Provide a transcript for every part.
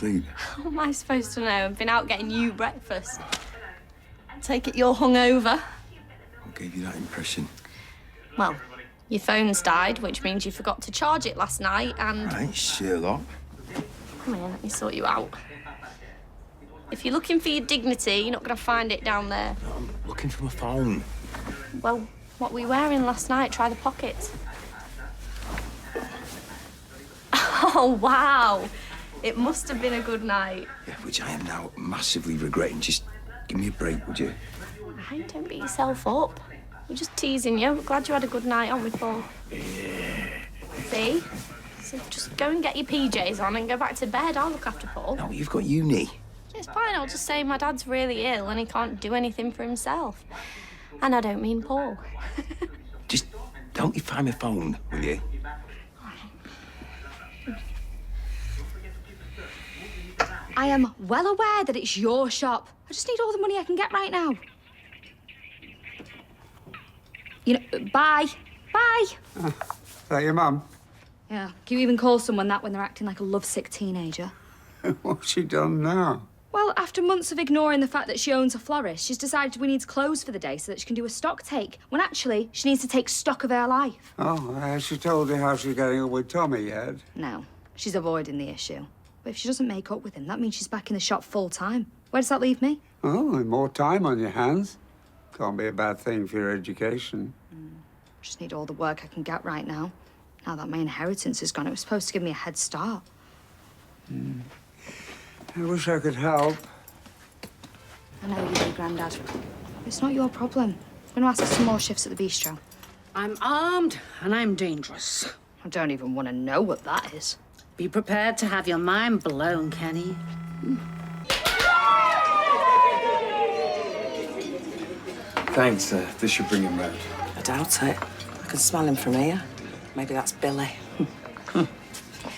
asleep? How am I supposed to know? I've been out getting you breakfast. Take it you're hungover. What gave you that impression? Well, your phone's died, which means you forgot to charge it last night, and... Right, Sherlock. Come here, let me sort you out. If you're looking for your dignity, you're not going to find it down there. No, I'm looking for my phone. Well, what were you wearing last night? Try the pockets. Oh, wow. It must have been a good night. Yeah, which I am now massively regretting. Just give me a break, would you? Right, don't beat yourself up. We're just teasing you. We're glad you had a good night, aren't we, Paul? Yeah. See? So just go and get your PJs on and go back to bed. I'll look after Paul. No, you've got uni. It's fine. I'll just say my dad's really ill and he can't do anything for himself. And I don't mean Paul. Just don't you find my phone, will you? I am well aware that it's your shop. I just need all the money I can get right now. You know, bye. Bye. Is that your mum? Yeah. Can you even call someone that when they're acting like a lovesick teenager? What's she done now? Well, after months of ignoring the fact that she owns a florist, she's decided we need to close for the day so that she can do a stock take, when actually she needs to take stock of her life. Oh, has she told you how she's getting on with Tommy yet? No, she's avoiding the issue. But if she doesn't make up with him, that means she's back in the shop full time. Where does that leave me? Oh, and more time on your hands. Can't be a bad thing for your education. Just need all the work I can get right now. Now that my inheritance is gone, it was supposed to give me a head start. I wish I could help. I know you do, Grandad. It's not your problem. I'm going to ask for some more shifts at the bistro. I'm armed and I'm dangerous. I don't even want to know what that is. Be prepared to have your mind blown, Kenny. Thanks, this should bring him round. I doubt it. I can smell him from here. Maybe that's Billy.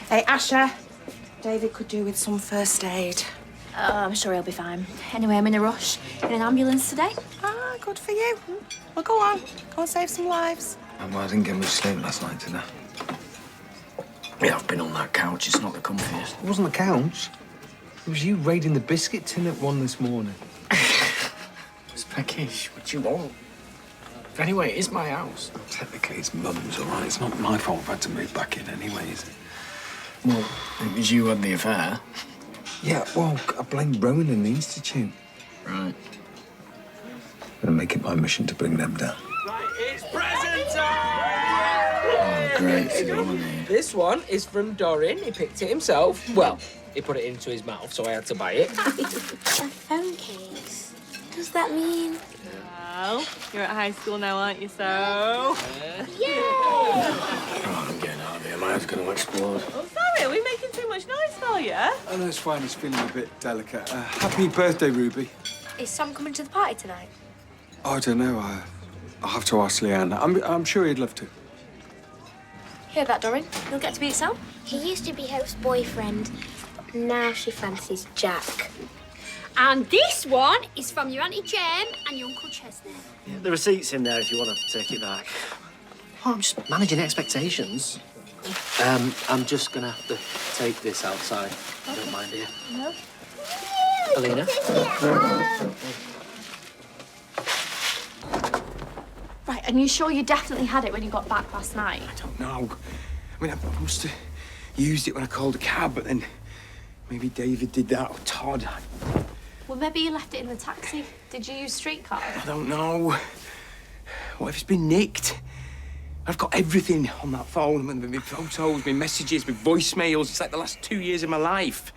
Hey, Asher. David could do with some first aid. Oh, I'm sure he'll be fine. Anyway, I'm in a rush. In an ambulance today. Ah, good for you. Well, go on. Go and save some lives. Well, I didn't get much sleep last night, did I? Yeah, I've been on that couch. It's not the comfiest. It wasn't the couch. It was you raiding the biscuit tin at 1 this morning. It's peckish. What do you want? Anyway, it is my house. Technically, it's Mum's, all right? It's not my fault I've had to move back in anyway, is it? Well, it was you who had the affair. Yeah, well, I blame Rowan and the Institute. Right. I'm gonna make it my mission to bring them down. Right, it's present time! Oh, great. This one is from Dorin. He picked it himself. Well, he put it into his mouth, so I had to buy it. A phone case? What does that mean? Well, you're at high school now, aren't you, so? Yay! Oh, I'm getting out of here. My head's gonna explode. Oh, sorry, are we making too much noise for you? Oh, no, it's fine. He's feeling a bit delicate. Happy birthday, Ruby. Is Sam coming to the party tonight? Oh, I don't know. I'll have to ask Leanne. I'm sure he'd love to. Hear that, Dorin? You'll get to meet Sam? He used to be Host's boyfriend, but now she fancies Jack. And this one is from your Auntie Jem and your Uncle Chesney. Yeah, the receipt's in there if you want to take it back. Oh, I'm just managing expectations. I'm just gonna have to take this outside. I don't mind you. No. Alina? Right, and you sure you definitely had it when you got back last night? I don't know. I mean, I must have used it when I called a cab, but then maybe David did that, or Todd. Well, maybe you left it in the taxi. Did you use streetcar? I don't know. What if it's been nicked? I've got everything on that phone. My photos, my messages, my voicemails. It's like the last 2 years of my life.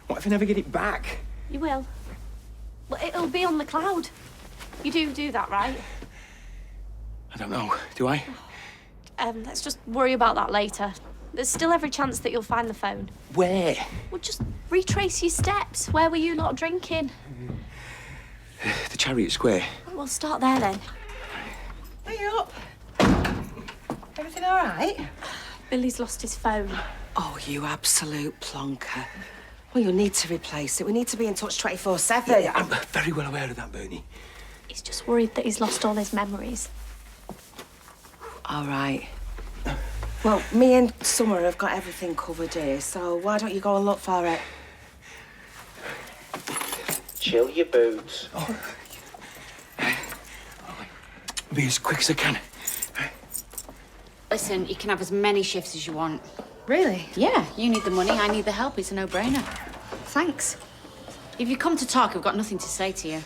What if I never get it back? You will. Well, it'll be on the cloud. You do that, right? I don't know. Do I? Let's just worry about that later. There's still every chance that you'll find the phone. Where? Well, just retrace your steps. Where were you not drinking? The Chariot Square. We'll start there, then. Are you up? Everything all right? Billy's lost his phone. Oh, you absolute plonker. Well, you'll need to replace it. We need to be in touch 24/7. Yeah, I'm very well aware of that, Bernie. He's just worried that he's lost all his memories. All right. Well, me and Summer have got everything covered here, so why don't you go and look for it? chill your boots. I'll be as quick as I can. Listen, you can have as many shifts as you want. Really? Yeah, you need the money, I need the help. It's a no-brainer. Thanks. If you come to talk, I've got nothing to say to you.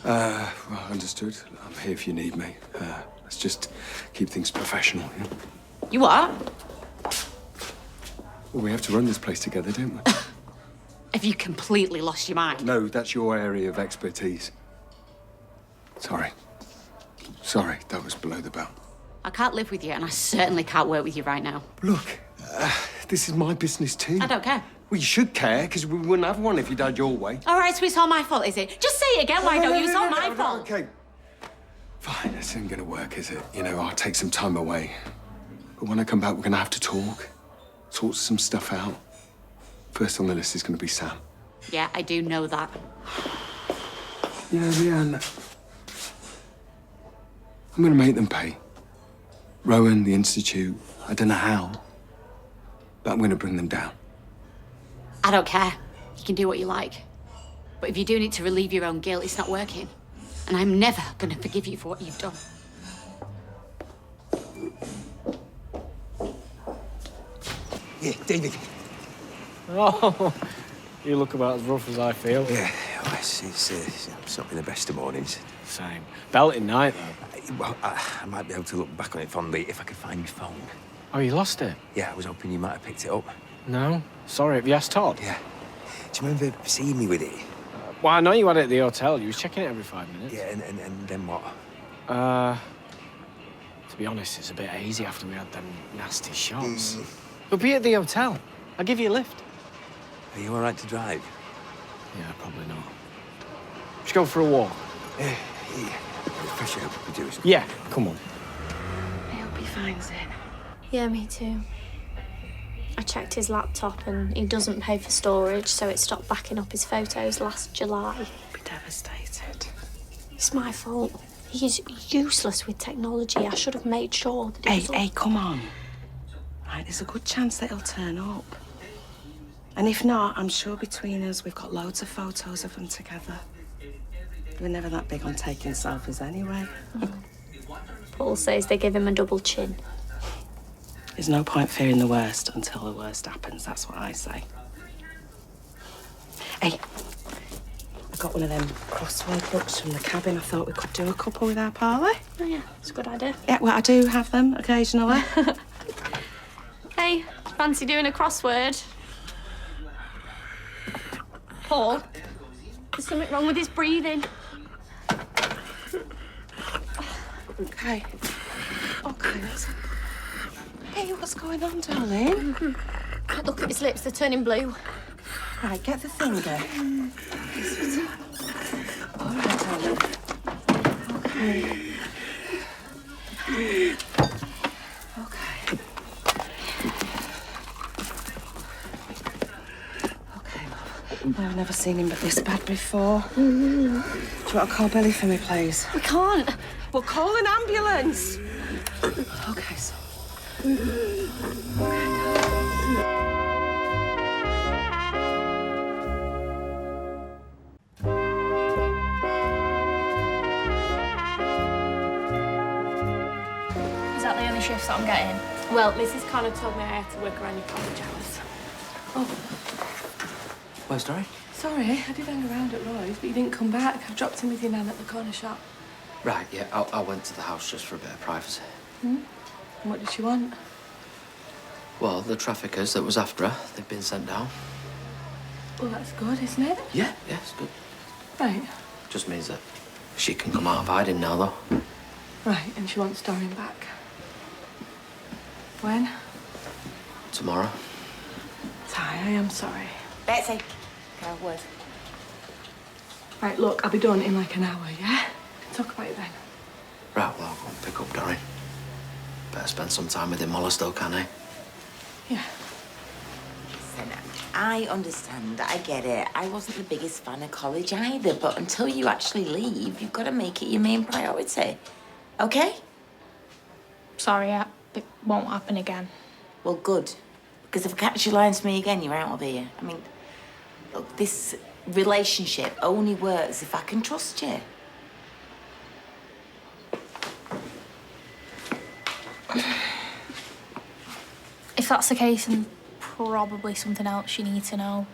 Well, understood. I'm here if you need me. Let's just keep things professional. Yeah? You what? Well, we have to run this place together, don't we? Have you completely lost your mind? No, that's your area of expertise. Sorry. Sorry, that was below the belt. I can't live with you, and I certainly can't work with you right now. Look, this is my business too. I don't care. Well, you should care, because we wouldn't have one if you'd had your way. All right, so it's all my fault, is it? Just say it again, why don't you? It's all my fault. Okay. Fine, this isn't going to work, is it? You know, I'll take some time away. But when I come back, we're going to have to talk. Sort some stuff out. First on the list is going to be Sam. Yeah, I do know that. Yeah, Leanne. I'm going to make them pay. Rowan, the Institute, I don't know how. But I'm going to bring them down. I don't care. You can do what you like. But if you're doing it to relieve your own guilt, it's not working. And I'm never going to forgive you for what you've done. Yeah, David. Oh, you look about as rough as I feel. Yeah, well, it's not been the best of mornings. Same. Belting night, though. Well, I might be able to look back on it fondly if I could find your phone. Oh, you lost it? Yeah, I was hoping you might have picked it up. No. Sorry, have you asked Todd? Yeah. Do you remember seeing me with it? Well, I know you had it at the hotel. You was checking it every 5 minutes. Yeah, and then what? To be honest, it's a bit hazy after we had them nasty shots. We'll be at the hotel. I'll give you a lift. Are you all right to drive? Yeah, probably not. Just go for a walk. Yeah. Fresh air would do us. Yeah, come on. I hope he finds it. Yeah, me too. I checked his laptop and he doesn't pay for storage, so it stopped backing up his photos last July. He'll be devastated. It's my fault. He's useless with technology. I should have made sure that he was... Hey, come on. Right, there's a good chance that he'll turn up. And if not, I'm sure between us we've got loads of photos of them together. We're never that big on taking selfies anyway. Paul says they give him a double chin. There's no point fearing the worst until the worst happens, that's what I say. Hey, I got one of them crossword books from the cabin. I thought we could do a couple with our parlour. Oh, yeah, it's a good idea. Yeah, well, I do have them occasionally. Hey, fancy doing a crossword? Paul, there's something wrong with his breathing. Okay. Hey, what's going on, darling? Look at his lips, they're turning blue. Right, get the finger. All right, darling. Okay, love. I've never seen him but this bad before. Do you want to call Billy for me, please? We can't. Well, call an ambulance. Okay, so. Is that the only shifts that I'm getting? Well, Mrs. Connor told me I had to work around your college hours. Oh, Where's Dory? Sorry, I did hang around at Roy's, but you didn't come back. I've dropped him with your nan at the corner shop. Right, yeah, I went to the house just for a bit of privacy. And what did she want? Well, the traffickers that was after her, they've been sent down. Well, that's good, isn't it? Yeah, it's good. Right. Just means that she can come out of hiding now, though. Right, and she wants Dorian back. When? Tomorrow. Ty, I am sorry. Betsy, can I have a word? Right, look, I'll be done in like an hour, yeah? Talk about it then. Right, well, I'll go and pick up Dory. Better spend some time with him while I still can, eh? Yeah. Listen, I understand, I get it. I wasn't the biggest fan of college either, but until you actually leave, you've got to make it your main priority. Okay? Sorry, it won't happen again. Well, good. Because if I catch you lying to me again, you're out of here. I mean, look, this relationship only works if I can trust you. If that's the case, then probably something else you need to know.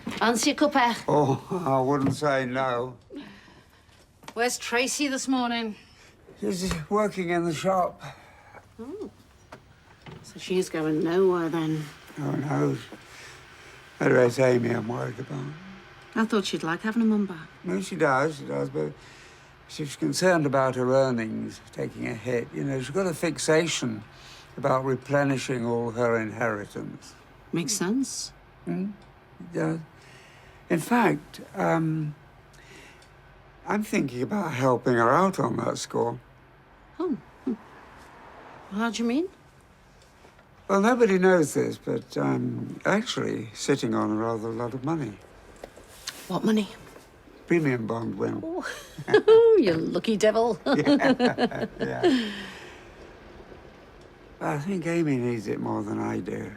Fancy a cuppa? Oh, I wouldn't say no. Where's Tracy this morning? She's working in the shop. Oh. So she's going nowhere then. Who knows? Otherwise, Amy, I'm worried about. I thought she'd like having a mum back. No, she does, but she's concerned about her earnings taking a hit. You know, she's got a fixation about replenishing all her inheritance. Makes sense. It does. In fact, I'm thinking about helping her out on that score. Oh. How do you mean? Well, nobody knows this, but I'm actually sitting on a rather lot of money. What money? Premium bond win. Oh, you lucky devil. Yeah. But I think Amy needs it more than I do.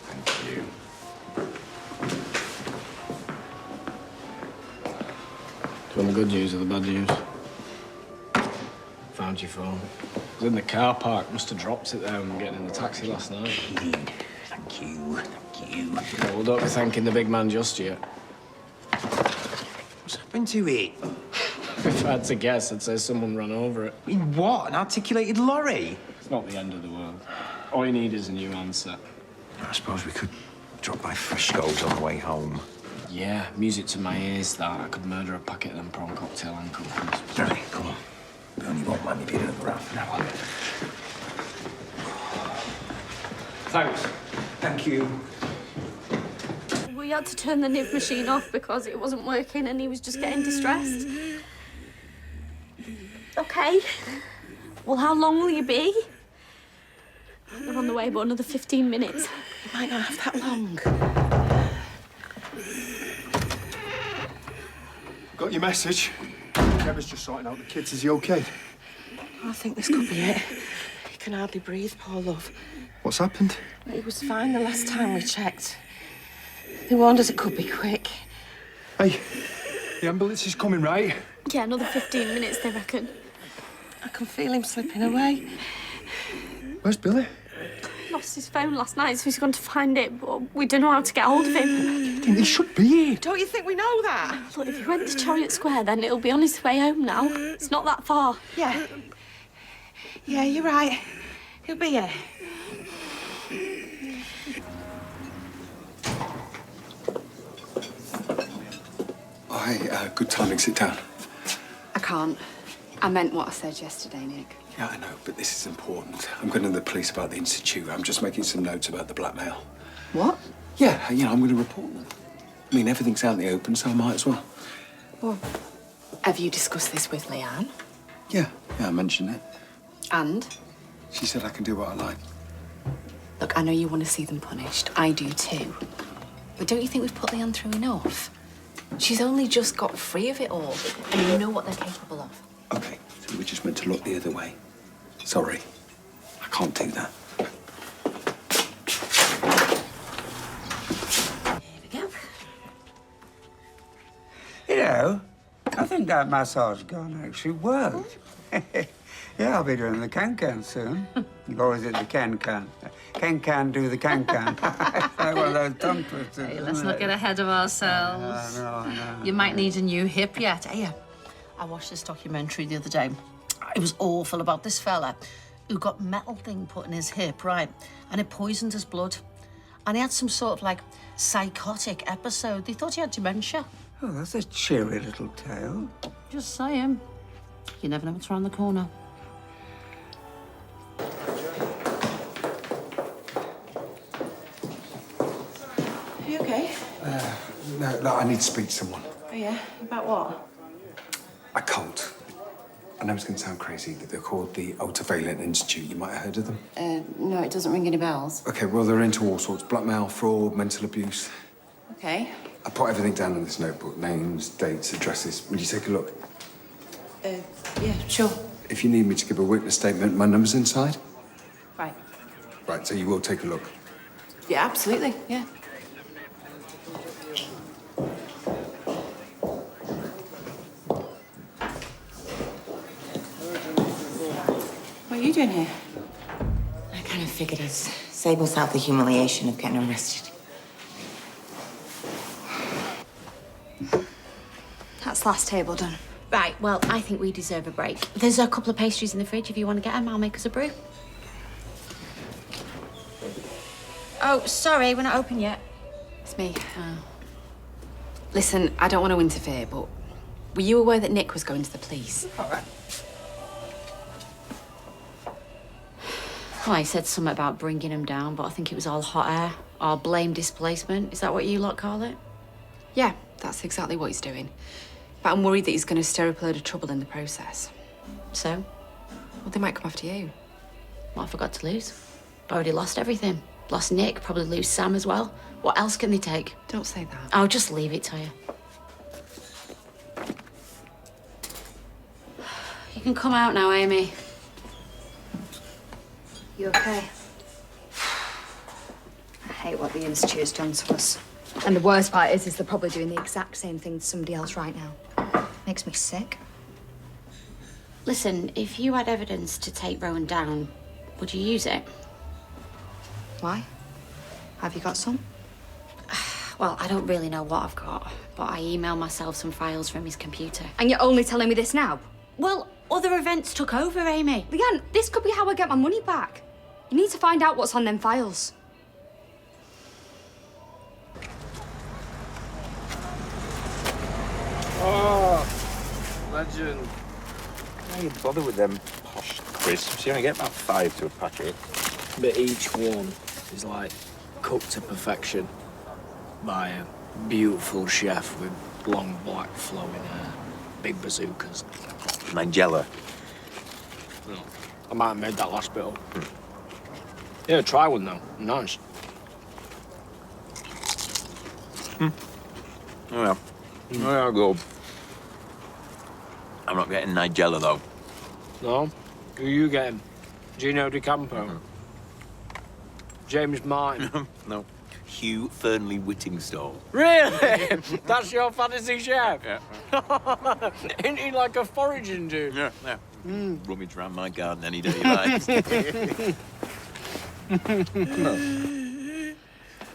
Thank you. Do you want the good news or the bad news? Found your phone. It was in the car park. Must have dropped it there when we were getting in the taxi last night. Thank you. No, well, don't be thanking the big man just yet. What's happened to it? If I had to guess, I'd say someone ran over it. In what? An articulated lorry? It's not the end of the world. All you need is a new handset. I suppose we could drop by Frisco's on the way home. Yeah, music to my ears, that. I could murder a packet of them prawn cocktail ankles. Right, come on. We only want money being at the wrap now. Thanks. Thank you. We had to turn the nib machine off because it wasn't working and he was just getting distressed. Okay. Well, how long will you be? They're on the way, but another 15 minutes. You might not have that long. Got your message. Kevin's just sorting out the kids. Is he okay? I think this could be it. He can hardly breathe, poor love. What's happened? He was fine the last time we checked. They warned us it could be quick. Hey, the ambulance is coming, right? Yeah, another 15 minutes, they reckon. I can feel him slipping away. Where's Billy? Lost his phone last night, so he's gone to find it, but we don't know how to get hold of him. He should be here. Don't you think we know that? Look, if he went to Chariot Square, then it'll be on his way home now. It's not that far. Yeah. Yeah, you're right. He'll be here. Oh, hey, good timing. Sit down. I can't. I meant what I said yesterday, Nick. Yeah, I know, but this is important. I'm going to the police about the Institute. I'm just making some notes about the blackmail. What? Yeah, you know, I'm going to report them. I mean, everything's out in the open, so I might as well. Well, have you discussed this with Leanne? Yeah, I mentioned it. And? She said I can do what I like. Look, I know you want to see them punished. I do too. But don't you think we've put Leanne through enough? She's only just got free of it all, and you know what they're capable of. Okay, so we're just meant to look the other way. Sorry, I can't do that. Here we go. You know, I think that massage gun actually worked. Yeah, I'll be doing the can-can soon. Or is it the can-can? Can-can do the can-can. One of those tongue twisters. Hey, let's not get ahead of ourselves. I know. You might need a new hip yet. Hey, I watched this documentary the other day. It was awful about this fella who got metal thing put in his hip, right? And it poisoned his blood. And he had some sort of, like, psychotic episode. They thought he had dementia. Oh, that's a cheery little tale. Just saying. You never know what's around the corner. Are you okay? No, I need to speak to someone. Oh, yeah? About what? A cult. I know it's going to sound crazy, but they're called the Ultraviolent Institute. You might have heard of them. No, it doesn't ring any bells. Okay, well, they're into all sorts. Blackmail, fraud, mental abuse. Okay. I put everything down in this notebook. Names, dates, addresses. Will you take a look? Yeah, sure. If you need me to give a witness statement, my number's inside. Right. Right, so you will take a look. Yeah, absolutely, yeah. you doing here? I kind of figured I'd save myself the humiliation of getting arrested. That's last table done. Right, well, I think we deserve a break. There's a couple of pastries in the fridge. If you want to get them, I'll make us a brew. Oh, sorry, we're not open yet. It's me. Listen, I don't want to interfere, but were you aware that Nick was going to the police? All right. Well, he said something about bringing him down, but I think it was all hot air or blame displacement. Is that what you lot call it? Yeah, that's exactly what he's doing. But I'm worried that he's going to stir up a load of trouble in the process. So? Well, they might come after you. What have I got to lose? I've already lost everything. Lost Nick, probably lose Sam as well. What else can they take? Don't say that. I'll just leave it to you. You can come out now, Amy. You okay? I hate what the Institute's done to us. And the worst part is they're probably doing the exact same thing to somebody else right now. Makes me sick. Listen, if you had evidence to take Rowan down, would you use it? Why? Have you got some? Well, I don't really know what I've got, but I emailed myself some files from his computer. And you're only telling me this now? Well, other events took over, Amy. Leanne, this could be how I get my money back. You need to find out what's on them files. Oh, legend. Why you bother with them posh crisps? You only get about 5 to a packet. But each one is like cooked to perfection by a beautiful chef with long black flowing hair, big bazookas. Nigella. No, I might have made that last bit up. Yeah, try one though. Nice. Oh well. There I'll go. I'm not getting Nigella though. No? Who you getting? Gino Di Campo? James Martin? No. Hugh Fernley Whittingstall. Really? That's your fantasy chef? Yeah. Ain't he like a foraging dude? Yeah, yeah. Rummage around my garden any day he likes.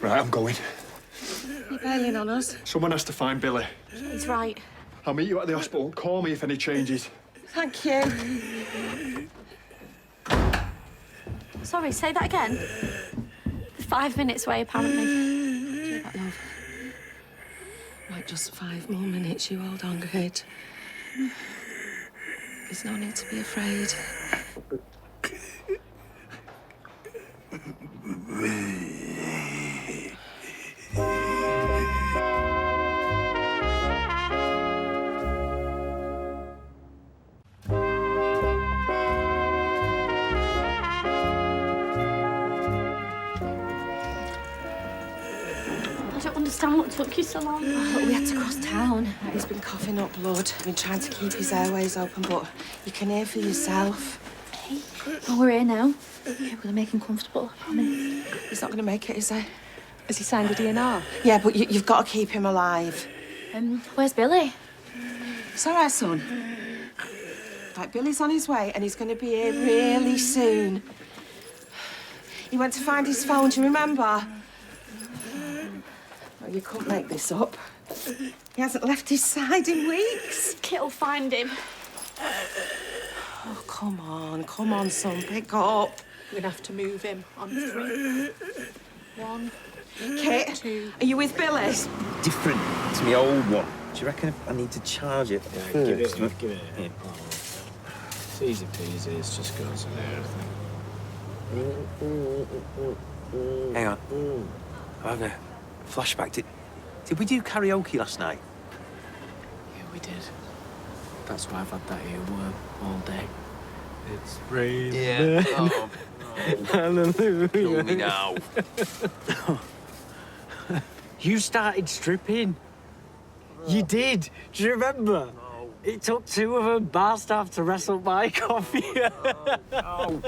Right, I'm going. You're bailing on us. Someone has to find Billy. He's right. I'll meet you at the hospital. Call me if any changes. Thank you. Sorry, say that again. 5 minutes away, apparently. Do that, love. Right, just 5 more minutes. You hold on, good. There's no need to be afraid. I don't understand what took you so long. We had to cross town. He's been coughing up blood. Been trying to keep his airways open, but you can hear for yourself. Hey, well, we're here now. Yeah, we're gonna make him comfortable, I promise. He's not going to make it, is he? Has he signed a DNR? Yeah, but you've got to keep him alive. Where's Billy? It's all right, son. Right, Billy's on his way, and he's going to be here really soon. He went to find his phone, do you remember? Oh, you couldn't make this up. He hasn't left his side in weeks. Kit'll find him. Oh, come on, son, pick up. We're gonna have to move him on 3. 1. Kit, 2. are you with Billy? Different to my old one. Do you reckon I need to charge it first? Give it. Yeah. It's easy peasy, it just goes in there, I think. Hang on. I have a flashback. Did we do karaoke last night? Yeah, we did. That's why I've had that earworm all day. It's raining. Yeah. Oh, Hallelujah. kill me now. You started stripping. You did. Do you remember? No. It took 2 of them bar staff to wrestle my coffee. No.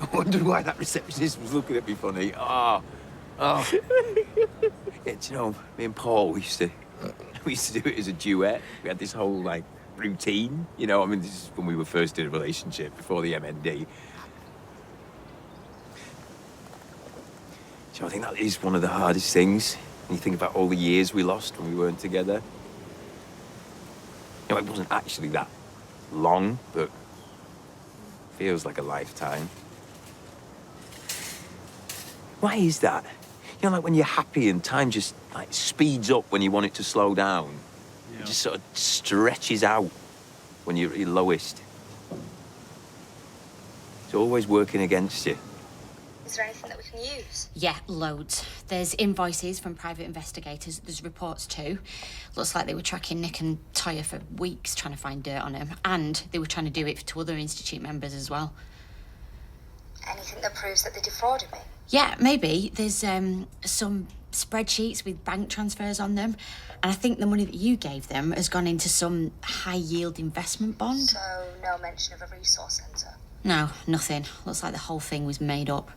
I wondered why that receptionist was looking at me funny. Oh. Yeah, do you know, me and Paul, we used to do it as a duet. We had this whole, like, routine. You know, I mean, this is when we were first in a relationship, before the MND. So I think that is one of the hardest things. When you think about all the years we lost when we weren't together. You know, it wasn't actually that long, but feels like a lifetime. Why is that? You know, like when you're happy and time just like speeds up when you want it to slow down. Yeah. It just sort of stretches out when you're at your lowest. It's always working against you. Is there anything that we can use? Yeah, loads. There's invoices from private investigators. There's reports too. Looks like they were tracking Nick and Toya for weeks trying to find dirt on him. And they were trying to do it to other Institute members as well. Anything that proves that they defrauded me? Yeah, maybe. There's some spreadsheets with bank transfers on them. And I think the money that you gave them has gone into some high-yield investment bond. So, no mention of a resource centre? No, nothing. Looks like the whole thing was made up.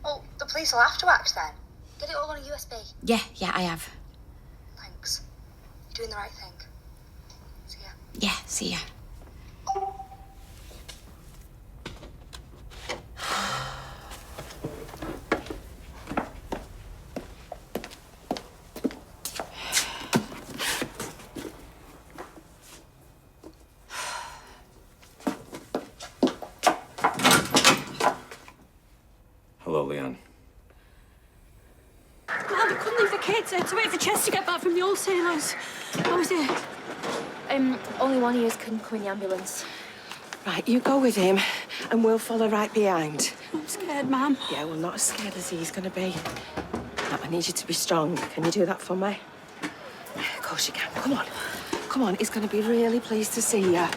Well, the police will have to act then. Get it all on a USB. Yeah, I have. Thanks. You're doing the right thing. See ya. Yeah, see ya. Hello, Leanne. Mum, I couldn't leave the kids. I had to wait for Chess to get back from the wholesalers. How was it? Only one of you can come in the ambulance. Right, you go with him and we'll follow right behind. I'm scared, Mum. Yeah, well, not as scared as he's going to be. Now, I need you to be strong. Can you do that for me? Of course you can. Come on. Come on, he's going to be really pleased to see you.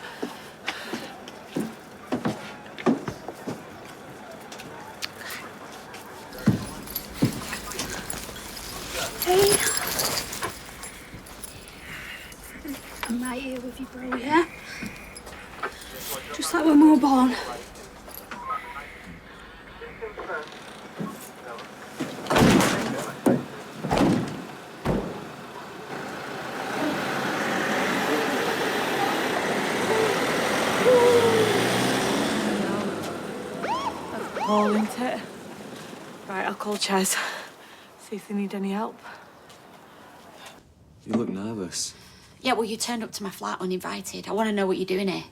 Hey. I'm right here with you, bro, yeah? Just like when we were born. All isn't it? Right, I'll call Chaz. See if they need any help. You look nervous. Yeah, well, you turned up to my flat uninvited. I want to know what you're doing here.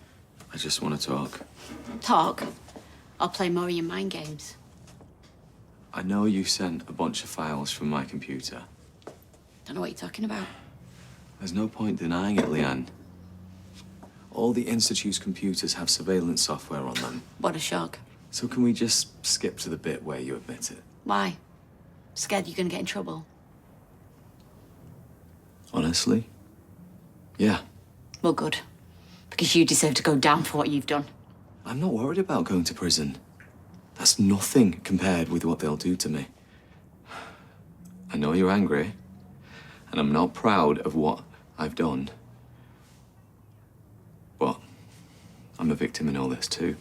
I just want to talk. Talk? I'll play more of your mind games. I know you sent a bunch of files from my computer. Don't know what you're talking about. There's no point denying it, Leanne. All the Institute's computers have surveillance software on them. What a shock. So can we just skip to the bit where you admit it? Why? Scared you're gonna get in trouble? Honestly? Yeah. Well, good. Because you deserve to go down for what you've done. I'm not worried about going to prison. That's nothing compared with what they'll do to me. I know you're angry, and I'm not proud of what I've done. But I'm a victim in all this too.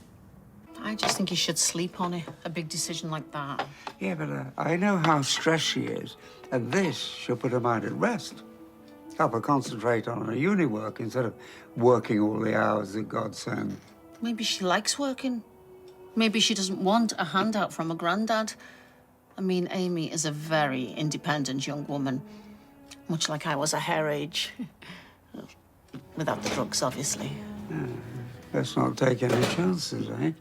I just think you should sleep on it, a big decision like that. Yeah, but I know how stressed she is, and this should put her mind at rest. Help her concentrate on her uni work instead of working all the hours that God sent. Maybe she likes working. Maybe she doesn't want a handout from a granddad. I mean, Amy is a very independent young woman, much like I was at her age. Without the drugs, obviously. Let's not take any chances, eh?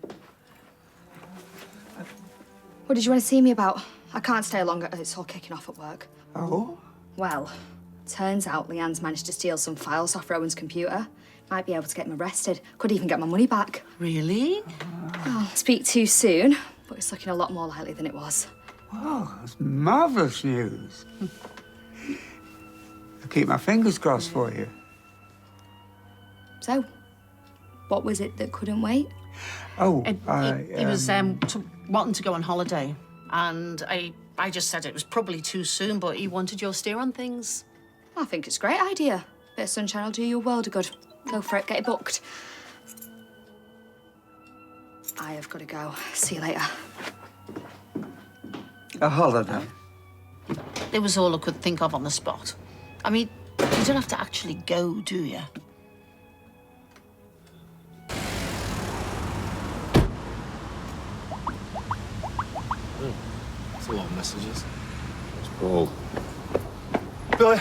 What did you want to see me about? I can't stay longer. It's all kicking off at work. Oh? Well, turns out Leanne's managed to steal some files off Rowan's computer. Might be able to get him arrested. Could even get my money back. Really? Well, speak too soon, but it's looking a lot more likely than it was. Oh, that's marvellous news. I'll keep my fingers crossed for you. So, what was it that couldn't wait? Oh, He was wanting to go on holiday, and I just said it was probably too soon, but he wanted your steer on things. I think it's a great idea. Bit of sunshine will do you a world of good. Go for it, get it booked. I have got to go. See you later. A holiday? It was all I could think of on the spot. I mean, you don't have to actually go, do you? messages. It's Paul. Billy!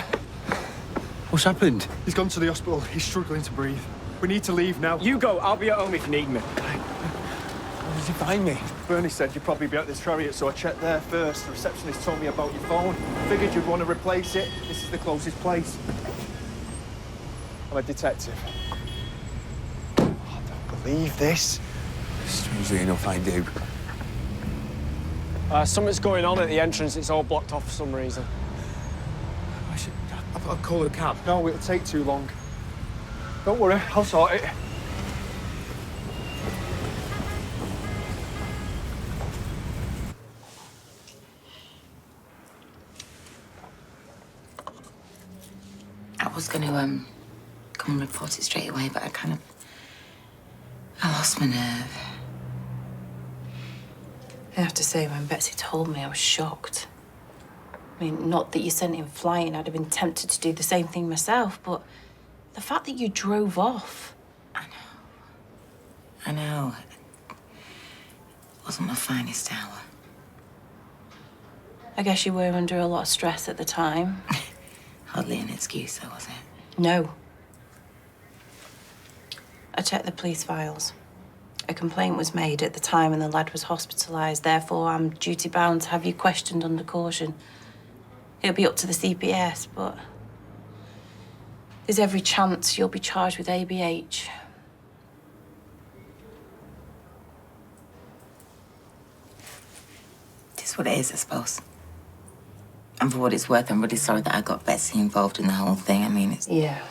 What's happened? He's gone to the hospital. He's struggling to breathe. We need to leave now. You go. I'll be at home if you need me. Where did you find me? Bernie said you'd probably be at this chariot, so I checked there first. The receptionist told me about your phone. Figured you'd want to replace it. This is the closest place. I'm a detective. Oh, I don't believe this. Strangely enough, I do. Something's going on at the entrance. It's all blocked off for some reason. I'll call a cab. No, it'll take too long. Don't worry, I'll sort it. I was going to come and report it straight away, but I lost my nerve. I have to say, when Betsy told me, I was shocked. I mean, not that you sent him flying. I'd have been tempted to do the same thing myself, but the fact that you drove off. I know. It wasn't my finest hour. I guess you were under a lot of stress at the time. Hardly an excuse, though, was it? No. I checked the police files. A complaint was made at the time and the lad was hospitalised. Therefore, I'm duty-bound to have you questioned under caution. It'll be up to the CPS, but there's every chance you'll be charged with ABH. It is what it is, I suppose. And for what it's worth, I'm really sorry that I got Betsy involved in the whole thing. I mean, it's... Yeah.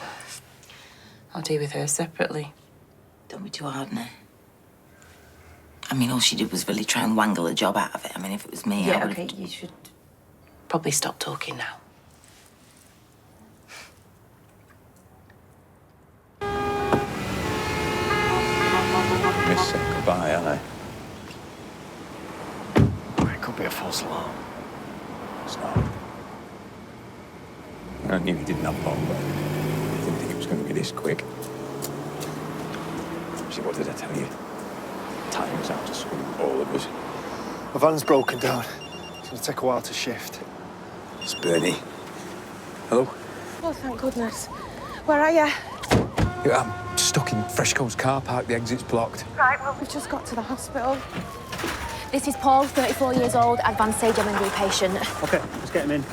I'll deal with her separately. Don't be too hard on her. I mean, all she did was really try and wangle a job out of it. I mean, if it was me, I Yeah, would've... okay, you should probably stop talking now. Miss said goodbye, aren't It could be a false alarm. It's not. I knew he didn't have long, but I didn't think it was going to be this quick. See, what did I tell you? Time was out to swim, all of us. My van's broken down. It's going to take a while to shift. It's Bernie. Hello? Oh, thank goodness. Where are you? Yeah, I'm stuck in Freshco's car park. The exit's blocked. Right, well, we've just got to the hospital. This is Paul, 34 years old, advanced stage MND patient. OK, let's get him in.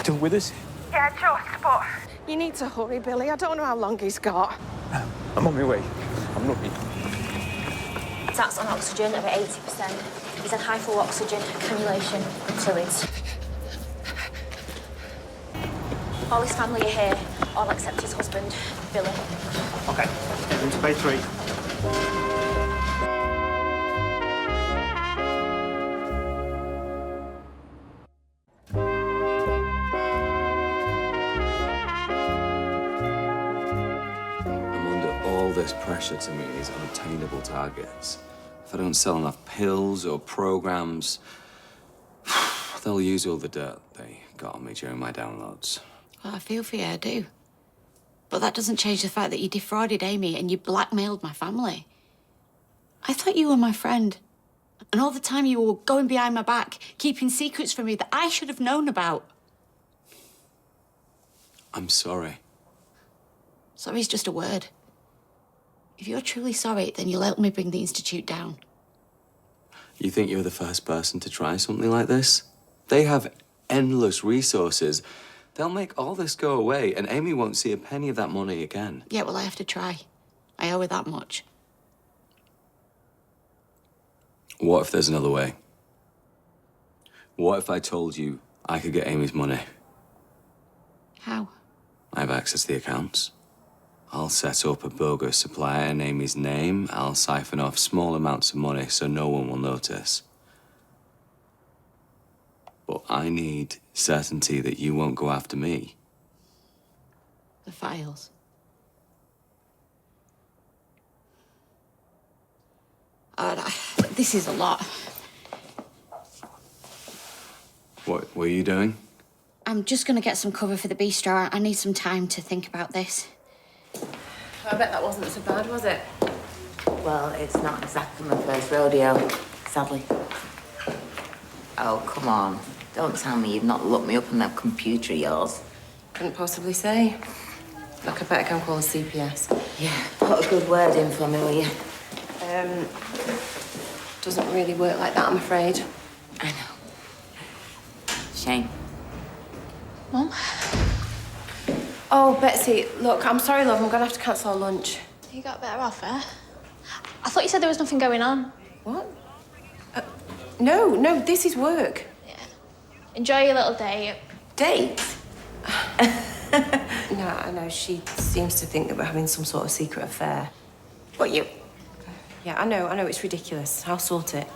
Still with us? Yeah, just, but you need to hurry, Billy. I don't know how long he's got. I'm on my way. I'm looking. That's on oxygen of 80%. He's on high flow oxygen, cannulation, and fluids. All his family are here, all except his husband, Billy. OK, into bay 3. This pressure to meet these unattainable targets. If I don't sell enough pills or programs, they'll use all the dirt they got on me during my downloads. Well, I feel for you, I do. But that doesn't change the fact that you defrauded Amy and you blackmailed my family. I thought you were my friend. And all the time you were going behind my back, keeping secrets from me that I should have known about. I'm sorry. Sorry's just a word. If you're truly sorry, then you'll help me bring the Institute down. You think you're the first person to try something like this? They have endless resources. They'll make all this go away, and Amy won't see a penny of that money again. Yeah, well, I have to try. I owe her that much. What if there's another way? What if I told you I could get Amy's money? How? I have access to the accounts. I'll set up a bogus supplier in Amy's name. I'll siphon off small amounts of money so no one will notice. But I need certainty that you won't go after me. The files. This is a lot. What were you doing? I'm just gonna get some cover for the bistro. I need some time to think about this. I bet that wasn't so bad, was it? Well, it's not exactly my first rodeo, sadly. Oh, come on. Don't tell me you've not looked me up on that computer of yours. Couldn't possibly say. Look, I better go and call the CPS. Yeah, put a good word in for me, will you? Doesn't really work like that, I'm afraid. I know. Shame. Mum? Oh, Betsy, look, I'm sorry, love. I'm gonna have to cancel our lunch. You got a better offer? I thought you said there was nothing going on. What? No, this is work. Yeah. Enjoy your little date. Date? No, I know. She seems to think that we're having some sort of secret affair. What, you? Yeah, I know, it's ridiculous. I'll sort it.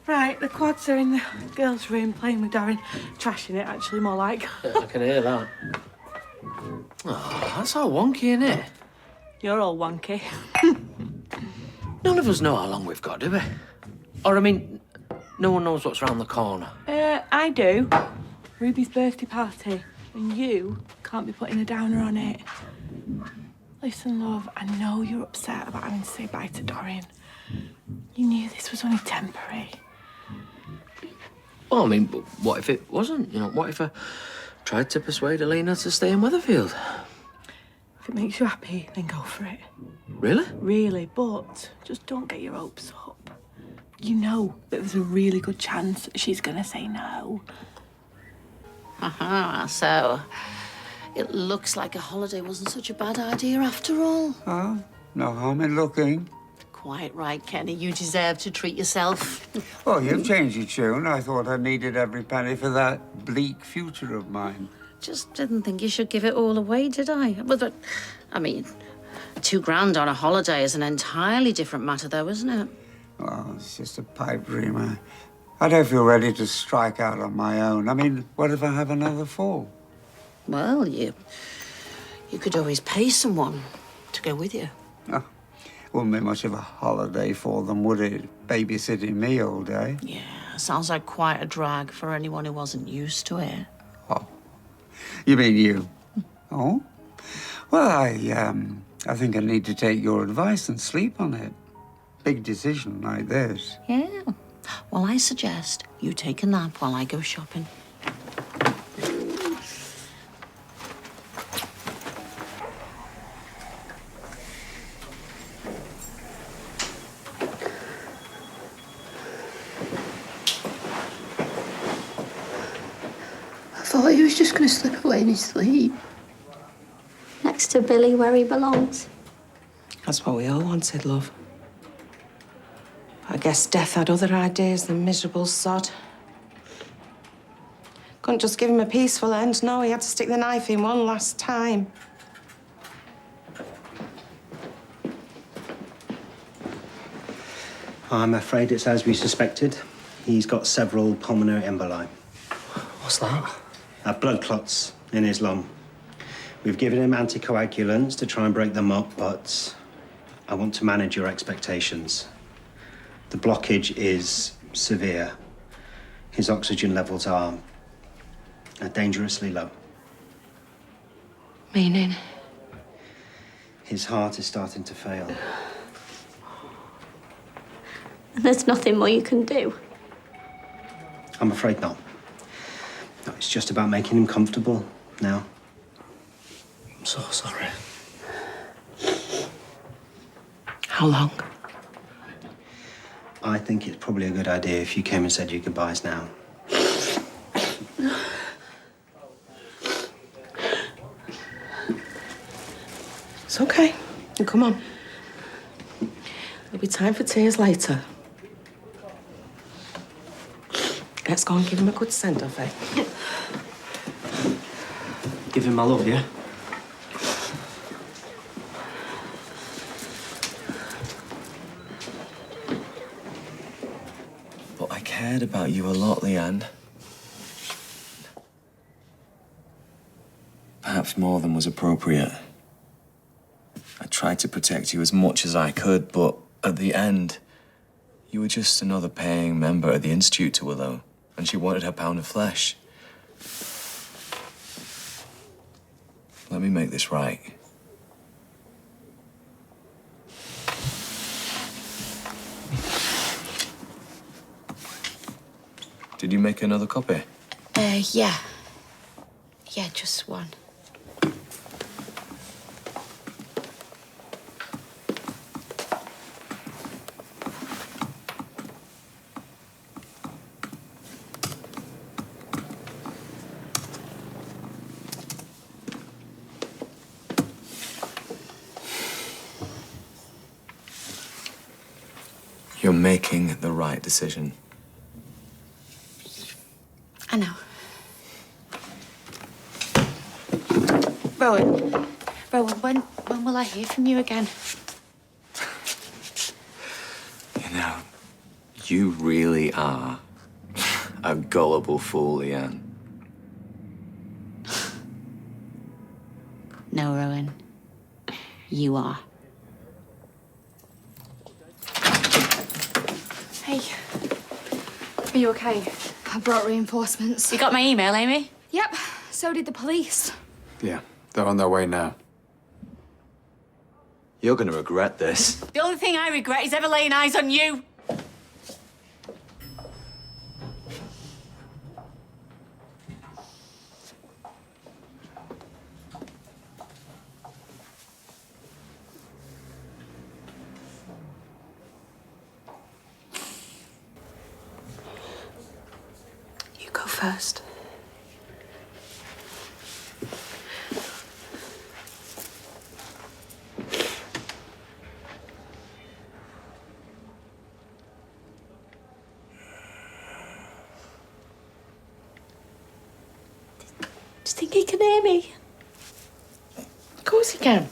Right, the quads are in the girls' room playing with Darren. Trashing it, actually, more like. I can hear that. Oh, that's all wonky, isn't it? You're all wonky. None of us know how long we've got, do we? Or, I mean, no one knows what's round the corner. I do. Ruby's birthday party. And you can't be putting a downer on it. Listen, love, I know you're upset about having to say bye to Dorian. You knew this was only temporary. Well, I mean, but what if it wasn't? You know, what if I tried to persuade Alina to stay in Weatherfield? If it makes you happy, then go for it. Really? Really, but just don't get your hopes up. You know that there's a really good chance that she's gonna say no. So it looks like a holiday wasn't such a bad idea after all. Oh, no harm in looking. Quite right, Kenny. You deserve to treat yourself. Well, you've changed your tune. I thought I needed every penny for that bleak future of mine. Just didn't think you should give it all away, did I? But I mean, £2,000 on a holiday is an entirely different matter, though, isn't it? Well, it's just a pipe dream. I don't feel ready to strike out on my own. I mean, what if I have another fall? Well, you could always pay someone to go with you. Oh, wouldn't be much of a holiday for them, would it? Babysitting me all day. Yeah, sounds like quite a drag for anyone who wasn't used to it. Oh, you mean you? Oh? Well, I think I need to take your advice and sleep on it. Big decision like this. Yeah. Well, I suggest you take a nap while I go shopping. I thought he was just going to slip away in his sleep. Next to Billy, where he belongs. That's what we all wanted, love. I guess Death had other ideas than miserable sod. Couldn't just give him a peaceful end. No, he had to stick the knife in one last time. I'm afraid it's as we suspected. He's got several pulmonary emboli. What's that? Blood clots in his lung. We've given him anticoagulants to try and break them up, but I want to manage your expectations. The blockage is severe. His oxygen levels are dangerously low. Meaning? His heart is starting to fail. And there's nothing more you can do. I'm afraid not. No, it's just about making him comfortable now. I'm so sorry. How long? I think it's probably a good idea if you came and said your goodbyes now. It's okay. Come on. There'll be time for tears later. Let's go and give him a good send-off, eh? Give him my love, yeah? But I cared about you a lot, Leanne. Perhaps more than was appropriate. I tried to protect you as much as I could, but at the end, you were just another paying member of the Institute to Willow, and she wanted her pound of flesh. Let me make this right. Did you make another copy? Yeah. Yeah, just one. You're making the right decision. I know. Rowan, when will I hear from you again? You know, you really are a gullible fool, Ian. No, Rowan. You are. Hey, are you okay? I brought reinforcements. You got my email, Amy? Yep, so did the police. Yeah, they're on their way now. You're gonna regret this. The only thing I regret is ever laying eyes on you. You go first. Do you think he can hear me? Of course he can.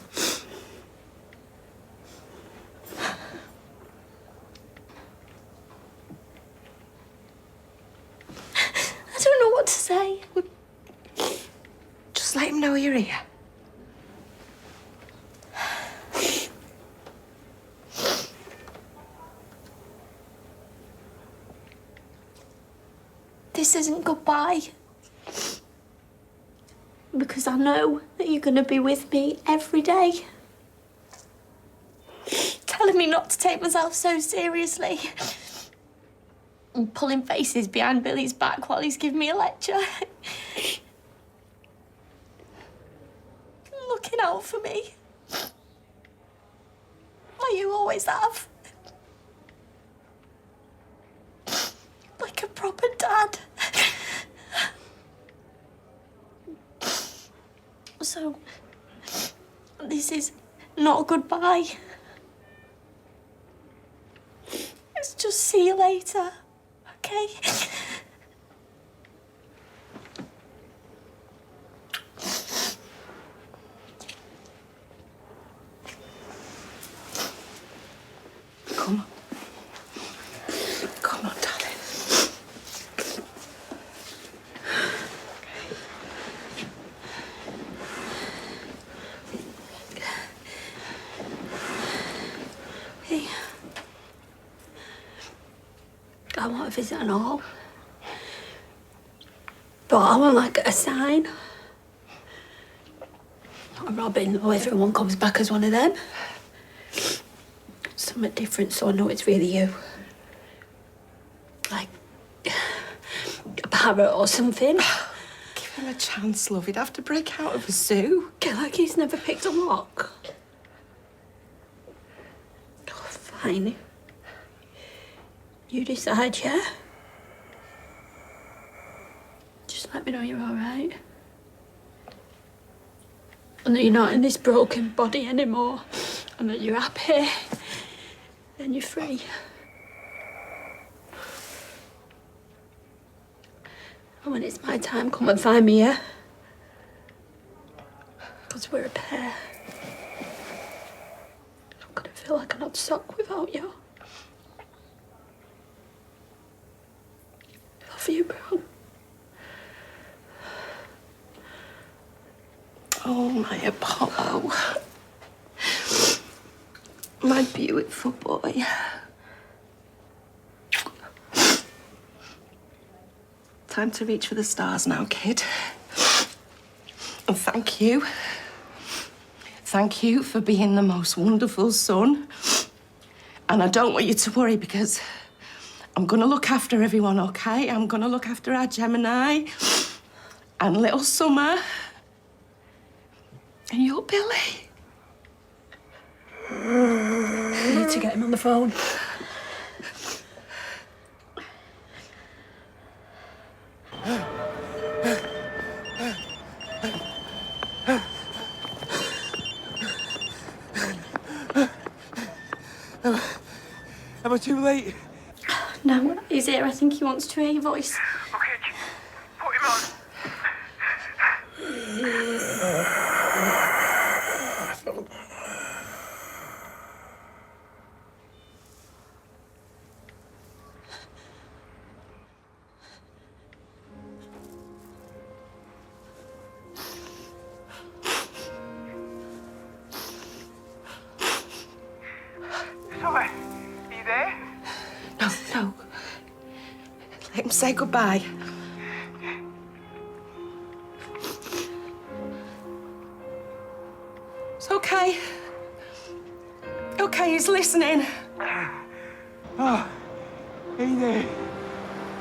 I don't know what to say. Just let him know you're here. This isn't goodbye. Because I know that you're going to be with me every day. Telling me not to take myself so seriously. And pulling faces behind Billy's back while he's giving me a lecture. Looking out for me. Like you always have. Like a proper dad. So, this is not a goodbye. It's just see you later, okay? Come on. Come on, darling. Hey. I want a visit and all. But I want like a sign. Not a Robin, or everyone comes back as one of them. Something different so I know it's really you. Like a parrot or something. Give him a chance, love. He'd have to break out of a zoo. Get like he's never picked a lock. Oh, fine. You decide, yeah? Just let me know you're all right. And that you're not in this broken body anymore. And that you're happy. Then you're free. And when it's my time, come and find me, yeah? Because we're a pair. I'm gonna feel like an odd sock without you. Love you, bro. Oh, my Apollo. My beautiful boy. Time to reach for the stars now, kid. And thank you. Thank you for being the most wonderful son. And I don't want you to worry because I'm going to look after everyone, OK? I'm going to look after our Gemini and little Summer and your Billy. You need to get him on the phone. Am I too late? No, he's here. I think he wants to hear your voice. Are you there? No. Let him say goodbye. It's OK. OK, he's listening. Oh, hey there,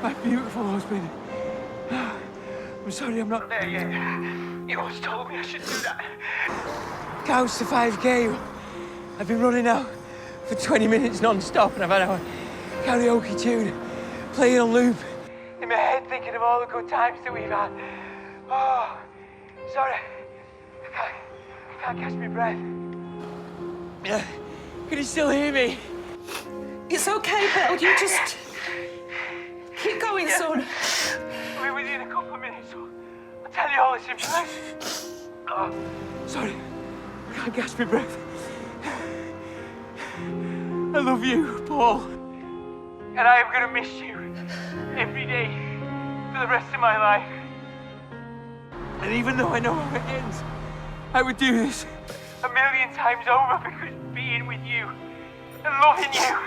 my beautiful husband. I'm sorry I'm not there yet. You always told me I should do that. Couch to 5K. I've been running now for 20 minutes non-stop and I've had our karaoke tune playing on loop in my head thinking of all the good times that we've had. Oh, sorry. I can't catch my breath. Can you still hear me? It's OK, Bill. You just keep going, son. I'll be with you in a couple of minutes. I'll tell you all this information. Oh, sorry. I can't catch my breath. I love you, Paul. And I am going to miss you every day for the rest of my life. And even though I know how it ends, I would do this 1,000,000 times over because being with you and loving you,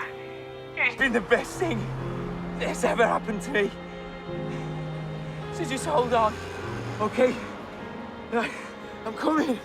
it's been the best thing that's ever happened to me. So just hold on, okay? I'm coming.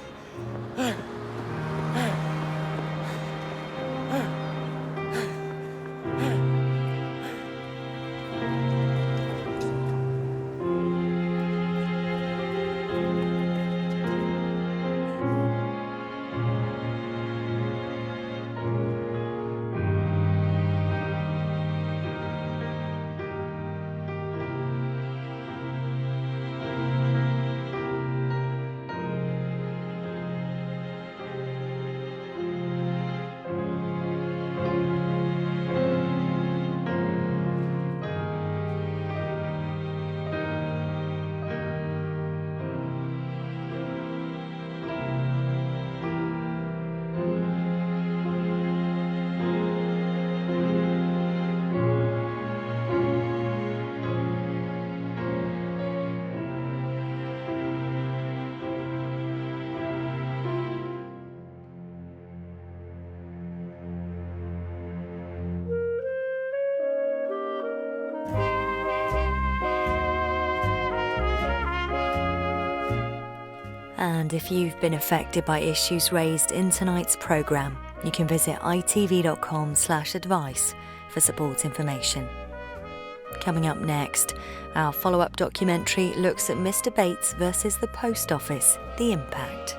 And if you've been affected by issues raised in tonight's programme, you can visit itv.com/advice for support information. Coming up next, our follow-up documentary looks at Mr. Bates versus the Post Office, The Impact.